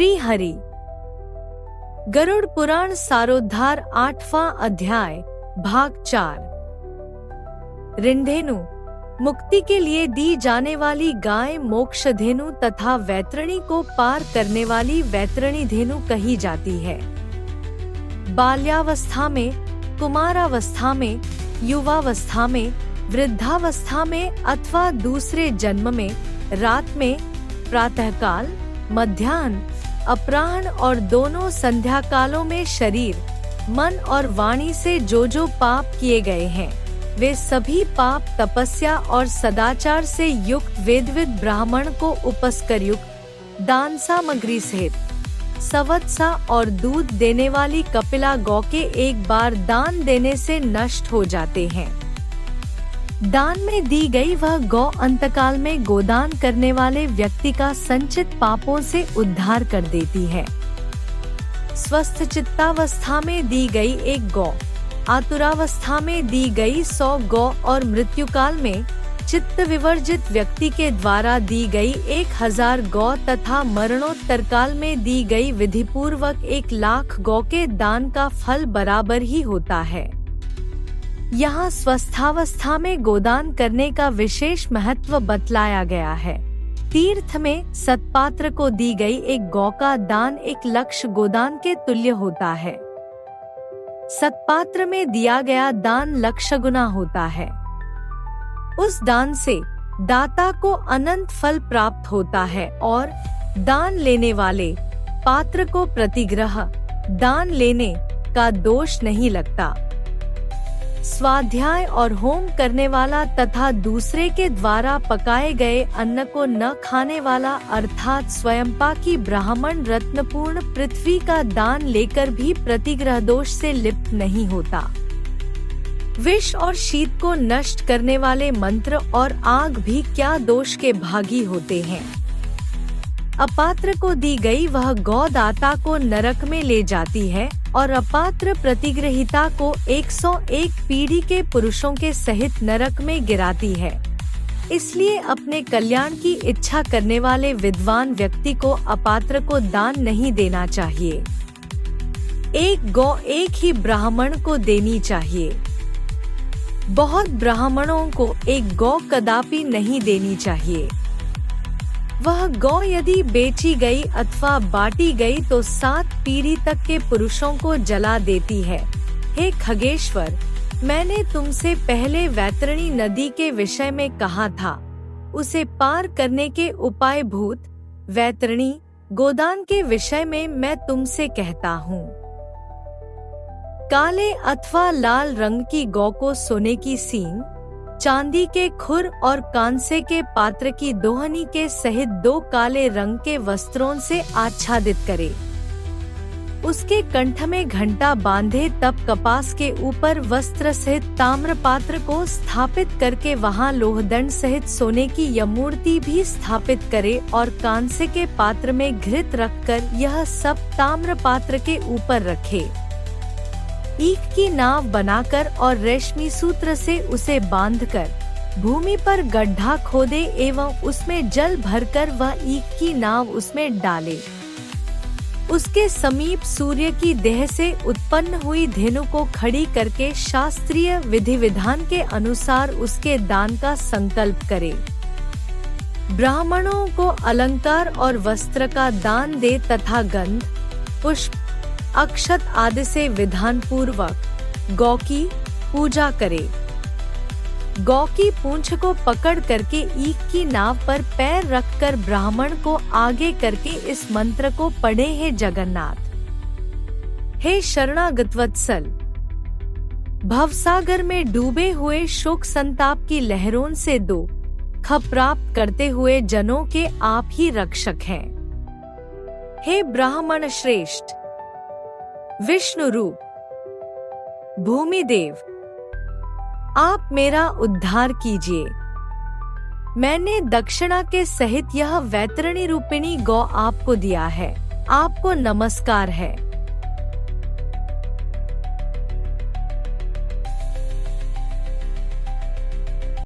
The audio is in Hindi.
श्री हरि। गरुड़ पुराण सारोद्धार 8वां अध्याय भाग 4। ऋणधेनु मुक्ति के लिए दी जाने वाली गाय मोक्षधेनु तथा वैतरणी को पार करने वाली वैतरणी धेनु कही जाती है। बाल्यावस्था में, कुमारावस्था में, युवावस्था में, वृद्धावस्था में अथवा दूसरे जन्म में, रात में, प्रातःकाल, मध्याह्न, अपराह्न और दोनों संध्या कालों में शरीर, मन और वाणी से जो पाप किए गए हैं, वे सभी पाप तपस्या और सदाचार से युक्त वेदविद ब्राह्मण को उपस्कर युक्त दान सामग्री सहित सवत्सा और दूध देने वाली कपिला गौ के एक बार दान देने से नष्ट हो जाते हैं। दान में दी गई वह गौ अंतकाल में गोदान करने वाले व्यक्ति का संचित पापों से उद्धार कर देती है। स्वस्थ चित्तावस्था में दी गई एक गौ, आतुरावस्था में दी गई 100 गौ और मृत्युकाल में चित्त विवर्जित व्यक्ति के द्वारा दी गई 1000 गौ तथा मरणोत्तर काल में दी गई विधिपूर्वक 1,00,000 गौ के दान का फल बराबर ही होता है। यहाँ स्वस्थावस्था में गोदान करने का विशेष महत्व बतलाया गया है। तीर्थ में सत्पात्र को दी गई एक गौ का दान 1,00,000 गोदान के तुल्य होता है। सत्पात्र में दिया गया दान 1,00,000 गुना होता है। उस दान से दाता को अनंत फल प्राप्त होता है और दान लेने वाले पात्र को प्रतिग्रह दान लेने का दोष नहीं लगता। स्वाध्याय और होम करने वाला तथा दूसरे के द्वारा पकाए गए अन्न को न खाने वाला अर्थात स्वयंपाकी ब्राह्मण रत्नपूर्ण पृथ्वी का दान लेकर भी प्रतिग्रह दोष से लिप्त नहीं होता। विष और शीत को नष्ट करने वाले मंत्र और आग भी क्या दोष के भागी होते हैं। अपात्र को दी गई वह गौ दाता को नरक में ले जाती है और अपात्र प्रतिग्रहिता को 101 पीढ़ी के पुरुषों के सहित नरक में गिराती है। इसलिए अपने कल्याण की इच्छा करने वाले विद्वान व्यक्ति को अपात्र को दान नहीं देना चाहिए। एक गौ एक ही ब्राह्मण को देनी चाहिए। बहुत ब्राह्मणों को एक गौ कदापि नहीं देनी चाहिए। वह गौ यदि बेची गई अथवा बांटी गई तो 7 पीढ़ी तक के पुरुषों को जला देती है। हे खगेश्वर, मैंने तुमसे पहले वैतरणी नदी के विषय में कहा था। उसे पार करने के उपाय भूत वैतरणी गोदान के विषय में मैं तुमसे कहता हूँ। काले अथवा लाल रंग की गौ को सोने की सींग, चांदी के खुर और कांसे के पात्र की दोहनी के सहित 2 काले रंग के वस्त्रों से आच्छादित करे। उसके कंठ में घंटा बांधे तब कपास के ऊपर वस्त्र सहित ताम्र पात्र को स्थापित करके वहां लोहदंड सहित सोने की यमूर्ति भी स्थापित करे और कांसे के पात्र में घृत रखकर यह सब ताम्र पात्र के ऊपर रखे। ईख की नाव बनाकर और रेशमी सूत्र से उसे बांधकर भूमि पर गड्ढा खोदे एवं उसमें जल भरकर वह ईख की नाव उसमें डाले। उसके समीप सूर्य की देह से उत्पन्न हुई धेनु को खड़ी करके शास्त्रीय विधि विधान के अनुसार उसके दान का संकल्प करे। ब्राह्मणों को अलंकार और वस्त्र का दान दे तथा गंध, पुष्प, अक्षत आदि से विधान पूर्वक गौ की पूजा करे। गौ की पूंछ को पकड़ करके ईख की नाव पर पैर रखकर ब्राह्मण को आगे करके इस मंत्र को पढ़े। हे जगन्नाथ, हे शरणागत वत्सल, भवसागर में डूबे हुए शोक संताप की लहरों से दुख प्राप्त करते हुए जनों के आप ही रक्षक हैं। हे ब्राह्मण श्रेष्ठ, विष्णु रूप, भूमि देव, आप मेरा उद्धार कीजिए। मैंने दक्षिणा के सहित यह वैतरणी रूपिणी गौ आपको दिया है। आपको नमस्कार है।